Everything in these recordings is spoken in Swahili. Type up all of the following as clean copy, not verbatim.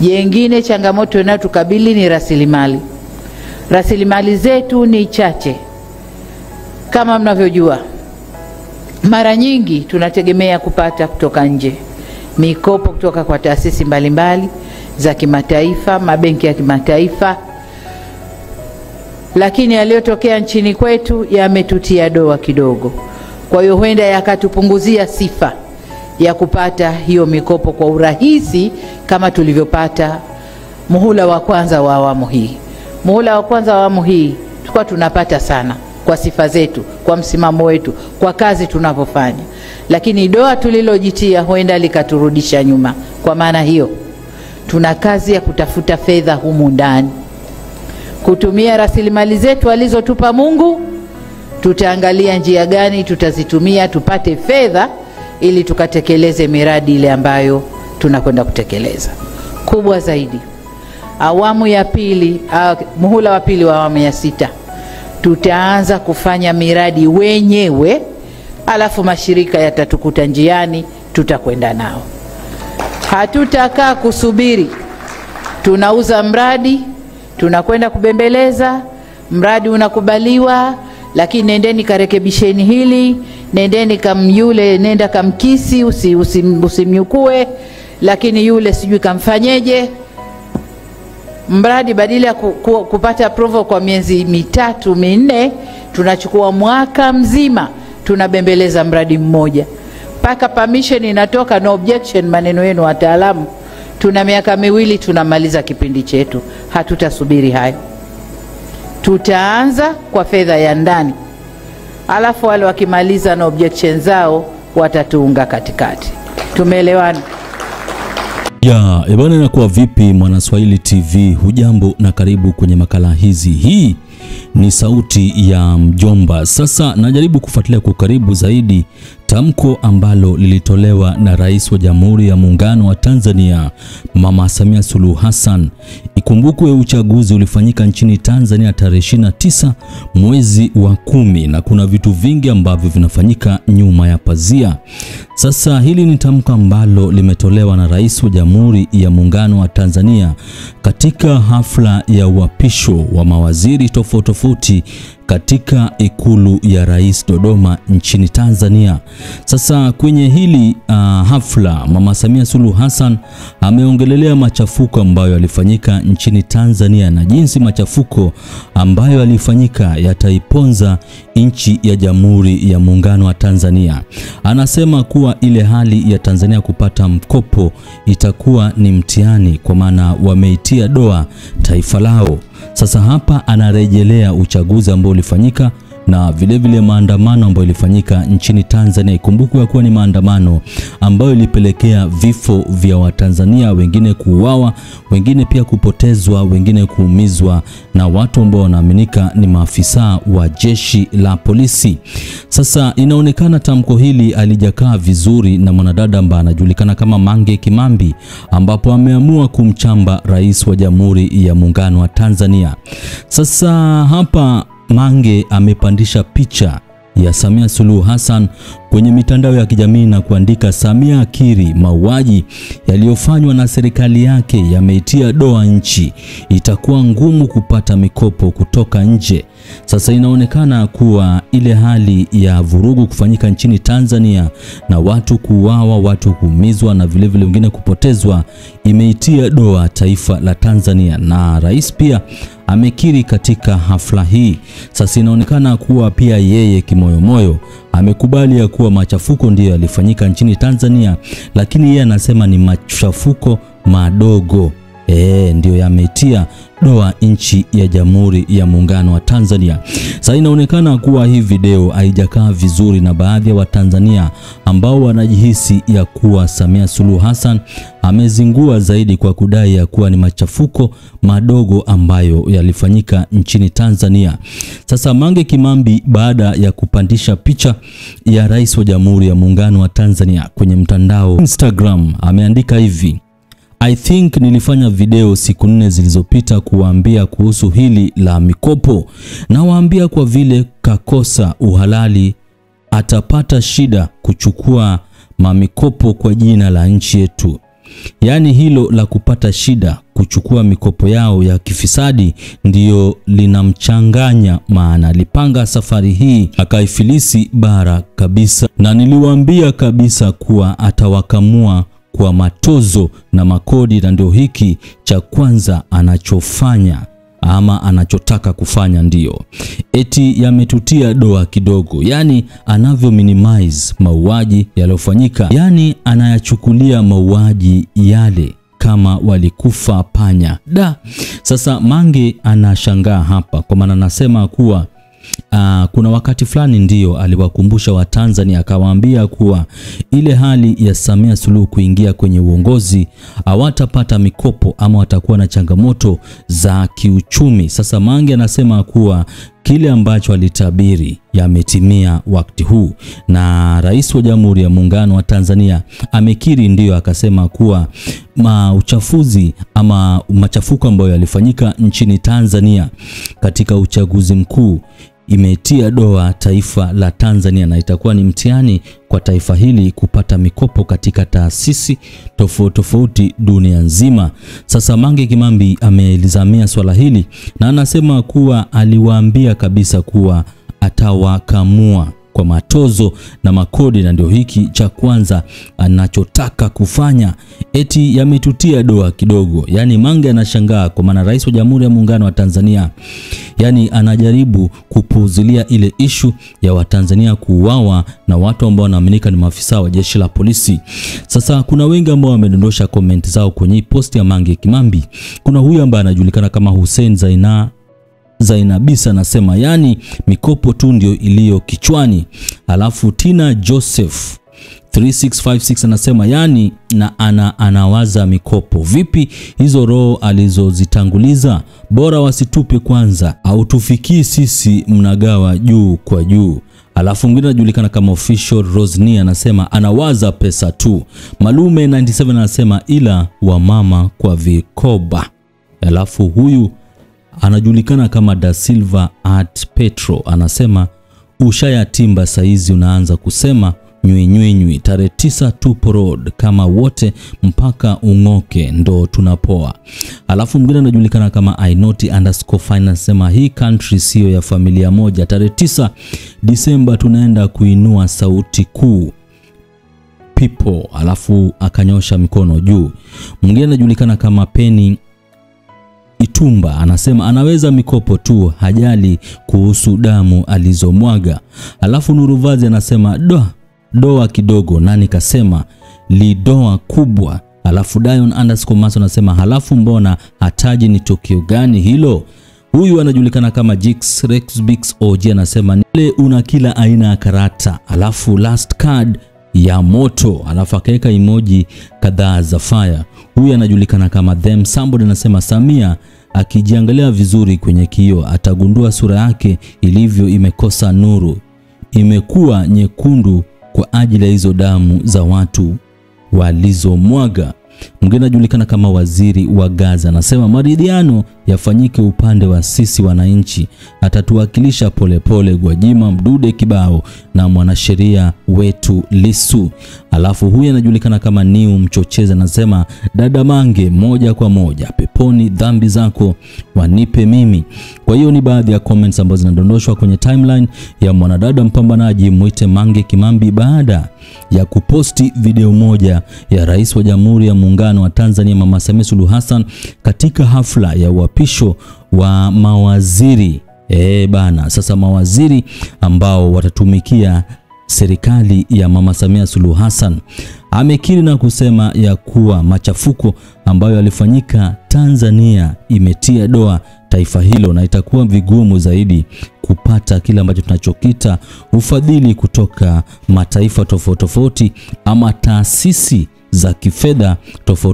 Jengine changamoto inayotukabili ni rasilimali. Rasilimali zetu ni chache. Kama mnavyojua, mara nyingi tunategemea kupata kutoka nje, mikopo kutoka kwa taasisi mbalimbali za kimataifa, mabenki ya kimataifa, lakini yaliyotokea nchini kwetu yametutia doa kidogo. Kwa hiyo huenda yakatupunguzia sifa ya kupata hiyo mikopo kwa urahisi kama tulivyopata muhula wa kwanza wa awamu hii. Muhula wa kwanza wa awamu hii tulikuwa tunapata sana kwa sifa zetu, kwa msimamo wetu, kwa kazi tunavyofanya. Lakini doa tulilojitia huenda likaturudisha nyuma. Kwa maana hiyo, tuna kazi ya kutafuta fedha humu ndani, kutumia rasilimali zetu alizotupa Mungu. Tutaangalia njia gani tutazitumia tupate fedha ili tukatekeleze miradi ile ambayo tunakwenda kutekeleza. Kubwa zaidi, awamu ya pili, muhula wa pili wa awamu ya 6, tutaanza kufanya miradi wenyewe, alafu mashirika yatatukuta njiani, tutakwenda nao. Hatutakaa kusubiri tunauza mradi, tunakwenda kubembeleza, mradi unakubaliwa, lakini nendeni karekebisheni hili, nendeni kamyule, nenda kamkisi, usimnyukue, lakini yule sijui kamfanyeje. Mradi badala ya kupata approval kwa miezi 3-4, tunachukua mwaka mzima tunabembeleza mradi mmoja. Paka permission inatoka, no objection, maneno yenu wataalamu. Tuna miaka 2 tunamaliza kipindi chetu. Hatutasubiri hayo. Tutaanza kwa fedha ya ndani, alafu wale wakimaliza na objection zao watatuunga katikati. Tumeelewana? Ya, ebana inakuwa vipi Mwanaswahili TV? Hujambo na karibu kwenye makala hizi. Hii ni sauti ya mjomba. Sasa najaribu kufuatilia kwa karibu zaidi tamko ambalo lilitolewa na Rais wa Jamhuri ya Muungano wa Tanzania, Mama Samia Suluhu Hassan. Ikumbukwe uchaguzi ulifanyika nchini Tanzania tarehe 29 mwezi wa 10, na kuna vitu vingi ambavyo vinafanyika nyuma ya pazia. Sasa hili ni tamko ambalo limetolewa na Rais wa Jamhuri ya Muungano wa Tanzania katika hafla ya uapisho wa mawaziri tofauti katika Ikulu ya Rais Dodoma nchini Tanzania. Sasa kwenye hili hafla, Mama Samia Suluhu Hassan ameongelelea machafuko ambayo yalifanyika nchini Tanzania na jinsi machafuko ambayo yalifanyika yataiponza nchi ya Jamhuri ya Muungano wa Tanzania. Anasema kuwa ile hali ya Tanzania kupata mkopo itakuwa ni mtihani, kwa maana wameitia doa taifa lao. Sasa hapa anarejelea uchaguzi ambao ulifanyika na vile vile maandamano ambayo ilifanyika nchini Tanzania. Ikumbukwe kuwa ni maandamano ambayo ilipelekea vifo vya Watanzania, wengine kuuawa, wengine pia kupotezwa, wengine kuumizwa na watu ambao wanaaminika ni maafisa wa jeshi la polisi. Sasa inaonekana tamko hili alijakaa vizuri na mwanadada ambaye anajulikana kama Mange Kimambi, ambapo ameamua kumchamba Rais wa Jamhuri ya Muungano wa Tanzania. Sasa hapa Mange amepandisha picha ya Samia Suluhu Hassan kwenye mitandao ya kijamii na kuandika, Samia akiri mauaji yaliyofanywa na serikali yake yameitia doa nchi, itakuwa ngumu kupata mikopo kutoka nje. Sasa inaonekana kuwa ile hali ya vurugu kufanyika nchini Tanzania na watu kuuawa, watu kuumizwa na vile vile wengine kupotezwa imeitia doa taifa la Tanzania, na rais pia amekiri katika hafla hii. Sasa inaonekana kuwa pia yeye kimoyomoyo amekubali ya kuwa machafuko ndiyo yalifanyika nchini Tanzania, lakini yeye anasema ni machafuko madogo. Ndio yametia doa nchi ya Jamhuri ya Muungano wa Tanzania. Sasa inaonekana kuwa hii video haijakaa vizuri na baadhi ya Watanzania ambao wanajihisi ya kuwa Samia Suluhu Hassan amezingua zaidi kwa kudai ya kuwa ni machafuko madogo ambayo yalifanyika nchini Tanzania. Sasa Mange Kimambi, baada ya kupandisha picha ya Rais wa Jamhuri ya Muungano wa Tanzania kwenye mtandao Instagram, ameandika hivi: I think nilifanya video siku 4 zilizopita kuwaambia kuhusu hili la mikopo, na waambia kwa vile kakosa uhalali atapata shida kuchukua mamikopo kwa jina la nchi yetu. Yaani hilo la kupata shida kuchukua mikopo yao ya kifisadi ndiyo linamchanganya, maana alipanga safari hii akaifilisi bara kabisa, na niliwaambia kabisa kuwa atawakamua kwa matozo na makodi, na ndio hiki cha kwanza anachofanya ama anachotaka kufanya. Ndio eti yametutia doa kidogo, yani anavyo minimize mauaji yaliyofanyika, yani anayachukulia mauaji yale kama walikufa panya. Sasa Mange anashangaa hapa, kwa maana anasema kuwa kuna wakati fulani ndio aliwakumbusha Watanzania, akawaambia kuwa ile hali ya Samia Suluhu kuingia kwenye uongozi hawatapata mikopo ama watakuwa na changamoto za kiuchumi. Sasa Mange anasema kuwa kile ambacho alitabiri yametimia wakati huu, na Rais wa Jamhuri ya Muungano wa Tanzania amekiri, ndio akasema kuwa uchafuzi ama machafuko ambayo yalifanyika nchini Tanzania katika uchaguzi mkuu imetia doa taifa la Tanzania, na itakuwa ni mtihani kwa taifa hili kupata mikopo katika taasisi tofauti dunia nzima. Sasa Mange Kimambi amelizamia swala hili na anasema kuwa aliwaambia kabisa kuwa atawakamua kwa matozo na makodi, na ndio hiki cha kwanza anachotaka kufanya. Eti yametutia doa kidogo. Yani Mange anashangaa, kwa maana Rais wa Jamhuri ya Muungano wa Tanzania yani anajaribu kupuuzilia ile ishu ya Watanzania kuuawa na watu ambao wanaaminika ni maafisa wa jeshi la polisi. Sasa kuna wengi ambao wamedondosha comment zao kwenye post ya Mange Kimambi. Kuna huyu ambaye anajulikana kama Hussein Zainabisa anasema yani mikopo tu ndio iliyo kichwani. Alafu Tina Joseph 3656 anasema yani anawaza mikopo vipi, hizo roho alizozitanguliza bora wasitupe kwanza, au tufikii sisi mnagawa juu kwa juu. Alafu mwingine anajulikana kama Official Rosni anasema anawaza pesa tu. Malume 97 anasema ila wa mama kwa vikoba. Alafu huyu anajulikana kama Da Silva at Petro anasema ushayatimba saizi unaanza kusema nywi tarehe 9 tupo road kama wote mpaka ungoke ndo tunapoa. Alafu mwingine anajulikana kama Inoti_Finance anasema hii country sio ya familia moja, tarehe 9 Disemba tunaenda kuinua sauti kuu people. Alafu akanyosha mikono juu. Mwingine anajulikana kama Penny Itumba anasema anaweza mikopo tu, hajali kuhusu damu alizomwaga. Alafu Nuruvazi anasema doa kidogo, nani kasema lidoa kubwa. Alafu Dion_Maso anasema halafu mbona hataji ni tukio gani hilo. Huyu anajulikana kama Jix Rexbix OG anasema nile una kila aina ya karata. Alafu last card ya moto, alafu akaweka emoji kadhaa za fire. Huyu anajulikana kama Them Somebody anasema Samia akijiangalia vizuri kwenye kioo atagundua sura yake ilivyo imekosa nuru, imekuwa nyekundu kwa ajili ya hizo damu za watu walizomwaga. Mwingine anajulikana kama Waziri wa Gaza anasema maridhiano yafanyike upande wa sisi wananchi, atatuwakilisha polepole Gwajima, Mdude Kibao na mwanasheria wetu Lissu. Alafu huyu anajulikana kama Niu Mchocheza anasema dada Mange moja kwa moja peponi, dhambi zako wanipe mimi. Kwa hiyo ni baadhi ya comments ambazo zinadondoshwa kwenye timeline ya mwanadada mpambanaji mwite Mange Kimambi baada ya kuposti video moja ya Rais wa Jamhuri ya Muungano wa Tanzania Mama Samia Suluhu Hassan katika hafla ya uapisho wa mawaziri. Sasa mawaziri ambao watatumikia serikali ya Mama Samia Suluhu Hassan. Amekiri na kusema ya kuwa machafuko ambayo yalifanyika Tanzania imetia doa taifa hilo, na itakuwa vigumu zaidi kupata kile ambacho tunachokita ufadhili kutoka mataifa tofauti ama taasisi za kifedha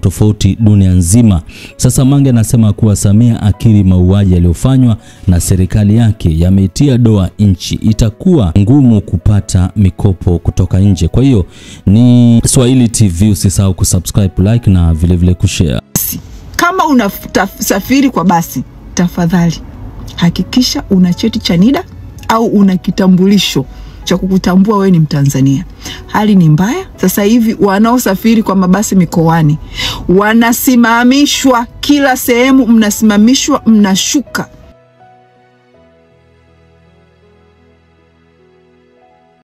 tofauti dunia nzima. Sasa Mange anasema kuwa Samia akiri mauaji yaliyofanywa na serikali yake yametia doa nchi, itakuwa ngumu kupata mikopo kutoka nje. Kwa hiyo ni Swahili TV, usisahau kusubscribe, like na vile kushare. Kama unasafiri kwa basi, tafadhali hakikisha una cheti cha NIDA au una kitambulisho cha kukutambua wewe ni Mtanzania. Hali ni mbaya. Sasa hivi wanaosafiri kwa mabasi mikoani wanasimamishwa kila sehemu, mnasimamishwa, mnashuka.